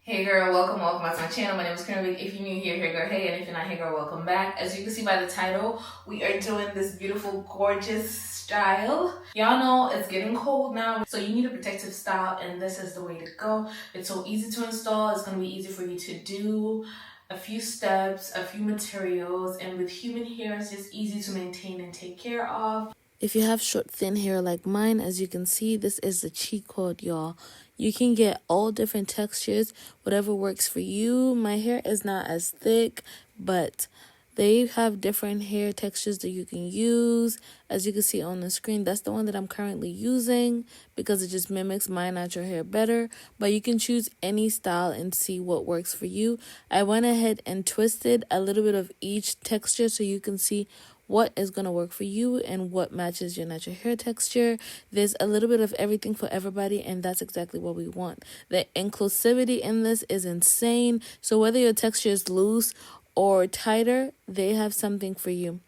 Hey girl, welcome back to my channel. My name is Karen. If you're new here, hey girl, hey, and if you're not, hey girl, welcome back. As you can see by the title, we are doing this beautiful, gorgeous style. Y'all know it's getting cold now, so you need a protective style, and this is the way to go. It's so easy to install. It's going to be easy for you to do. A few steps, a few materials, and with human hair, it's just easy to maintain and take care of. If you have short, thin hair like mine, as you can see, this is the cheat code, y'all. You can get all different textures, whatever works for you. My hair is not as thick, but they have different hair textures that you can use. As you can see on the screen, that's the one that I'm currently using because it just mimics my natural hair better. But you can choose any style and see what works for you. I went ahead and twisted a little bit of each texture so you can see what is going to work for you and what matches your natural hair texture. There's a little bit of everything for everybody, and that's exactly what we want. The inclusivity in this is insane. So whether your texture is loose or tighter, they have something for you.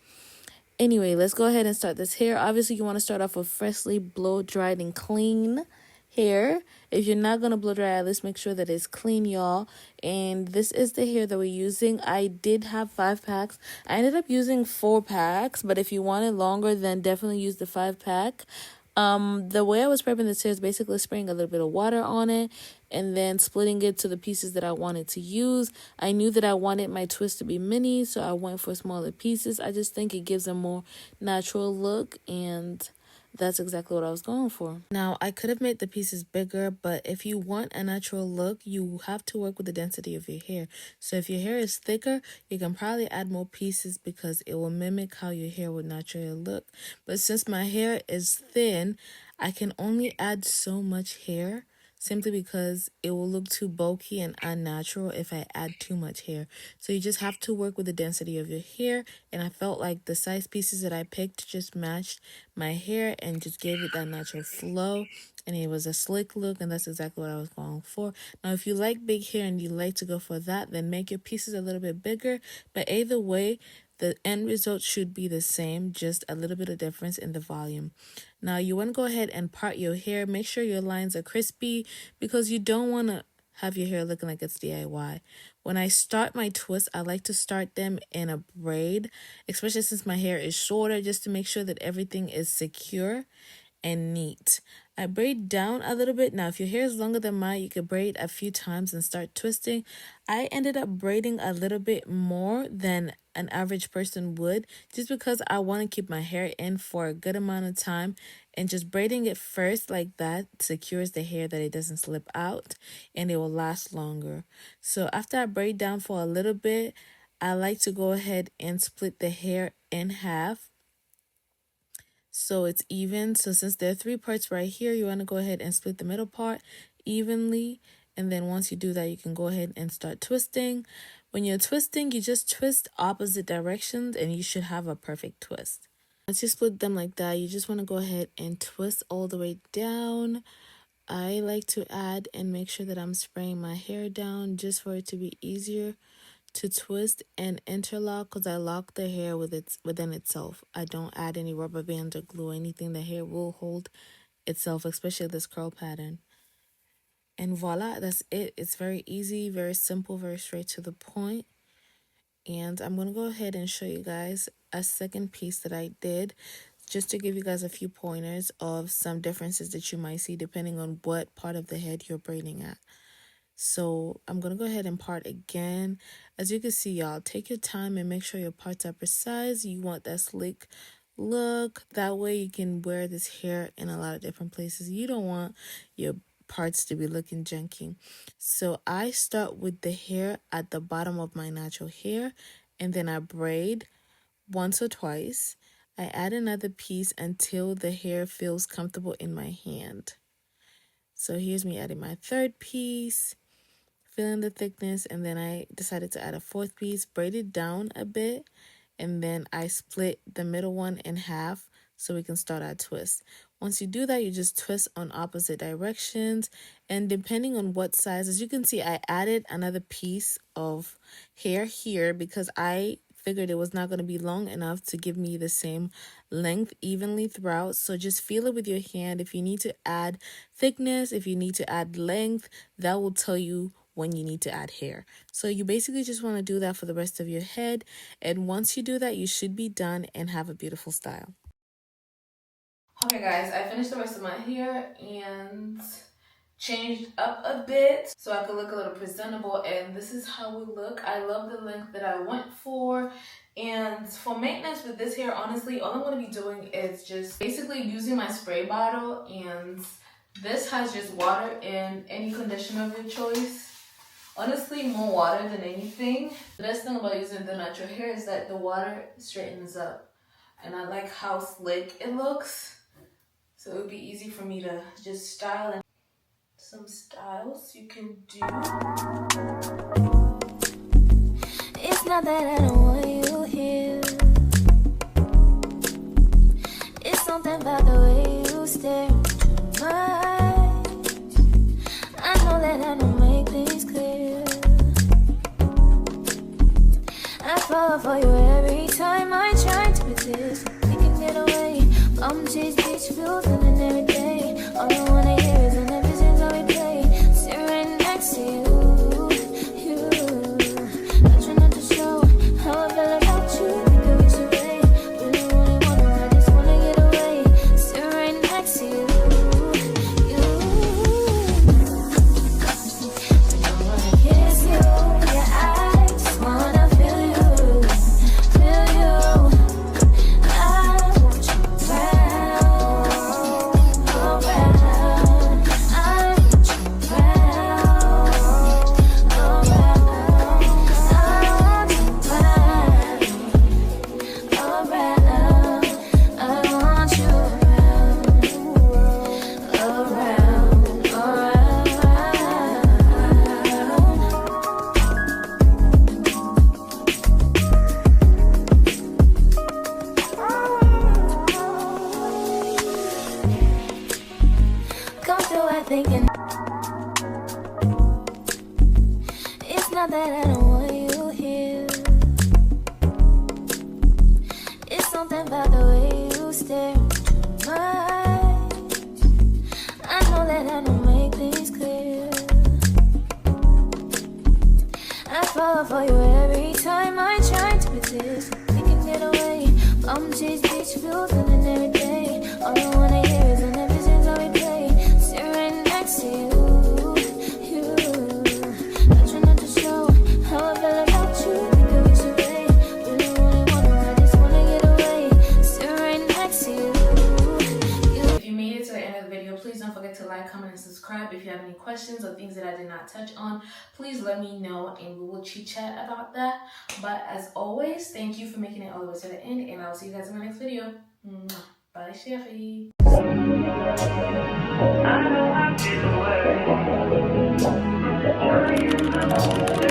Anyway, let's go ahead and start this hair. Obviously, you want to start off with freshly blow dried and clean hair. If you're not going to blow dry, let's make sure that it's clean, y'all. And this is the hair that we're using. I did have 5 packs. I ended up using 4 packs, but if you want it longer, then definitely use the 5-pack. The way I was prepping this hair is basically spraying a little bit of water on it and then splitting it to the pieces that I wanted to use. I knew that I wanted my twist to be mini, so I went for smaller pieces. I just think it gives a more natural look, and that's exactly what I was going for. Now, I could have made the pieces bigger, but if you want a natural look, you have to work with the density of your hair. So if your hair is thicker, you can probably add more pieces because it will mimic how your hair would naturally look. But since my hair is thin, I can only add so much hair simply because it will look too bulky and unnatural if I add too much hair. So you just have to work with the density of your hair, and I felt like the size pieces that I picked just matched my hair and just gave it that natural flow, and it was a slick look, and that's exactly what I was going for. Now, if you like big hair and you like to go for that, then make your pieces a little bit bigger, but either way, the end result should be the same, just a little bit of difference in the volume. Now, you want to go ahead and part your hair. Make sure your lines are crispy because you don't want to have your hair looking like it's DIY. When I start my twists, I like to start them in a braid, especially since my hair is shorter, just to make sure that everything is secure and neat. I braid down a little bit. Now, if your hair is longer than mine, you could braid a few times and start twisting. I ended up braiding a little bit more than an average person would, just because I want to keep my hair in for a good amount of time, and just braiding it first like that secures the hair that it doesn't slip out and it will last longer. So after I braid down for a little bit, I like to go ahead and split the hair in half so it's even. So since there are 3 parts right here, you want to go ahead and split the middle part evenly. And then once you do that, you can go ahead and start twisting. When you're twisting, you just twist opposite directions and you should have a perfect twist. Once you split them like that, you just want to go ahead and twist all the way down. I like to add and make sure that I'm spraying my hair down just for it to be easier to twist and interlock, because I lock the hair within itself. I don't add any rubber bands or glue or anything. The hair will hold itself, especially this curl pattern. And voila, that's it. It's very easy, very simple, very straight to the point. And I'm going to go ahead and show you guys a second piece that I did, just to give you guys a few pointers of some differences that you might see depending on what part of the head you're braiding at. So I'm going to go ahead and part again. As you can see, y'all, take your time and make sure your parts are precise. You want that slick look. That way you can wear this hair in a lot of different places. You don't want your parts to be looking junky. So I start with the hair at the bottom of my natural hair, and then I braid once or twice. I add another piece until the hair feels comfortable in my hand. So here's me adding my 3rd piece, feeling the thickness, and then I decided to add a 4th piece, braid it down a bit, and then I split the middle one in half so we can start our twist. Once you do that, you just twist on opposite directions, and depending on what size, as you can see, I added another piece of hair here because I figured it was not going to be long enough to give me the same length evenly throughout. So just feel it with your hand. If you need to add thickness, if you need to add length, that will tell you when you need to add hair. So you basically just want to do that for the rest of your head. And once you do that, you should be done and have a beautiful style. Okay guys, I finished the rest of my hair and changed up a bit so I could look a little presentable, and this is how we look. I love the length that I went for. And for maintenance with this hair, honestly, all I'm going to be doing is just basically using my spray bottle, and this has just water and any conditioner of your choice. Honestly, more water than anything. The best thing about using the natural hair is that the water straightens up, and I like how slick it looks. So it would be easy for me to just style. And some styles you can do. It's not that I don't want you here. It's something about the way you stare into my eyes. I know that I don't make things clear. I fall for you every time I try to resist. We can get away. Chase beach views and every day. All I wanna hear is an episodes that we play. Sit right next to you. I try not to show how I feel about you. Think I wish away. Really wanna, I just wanna get away. Sit right next to you. I don't wanna kiss you. Yeah, I just wanna feel you. Feel you. I want you around. Thinking it's not that I don't want you here. It's something about the way you stare into my eyes. I know that I don't make things clear. I fall for you every time I try to resist. We can get away. Chase beach views and every day. All I wanna hear is an episodes that we play. Sit right next to you. I try not to show how I feel about you. Think I wish away. Really wanna, I just wanna get away. Sit right next to you. If you made it to the end of the video, please don't forget to like, comment, and subscribe. If you have any questions or things that I did not touch on, please let me know and we will chit chat about that. But as always, thank you for making it all the way to the end, and I'll see you guys in my next video. Bye, Sheffy. I know I feel the way.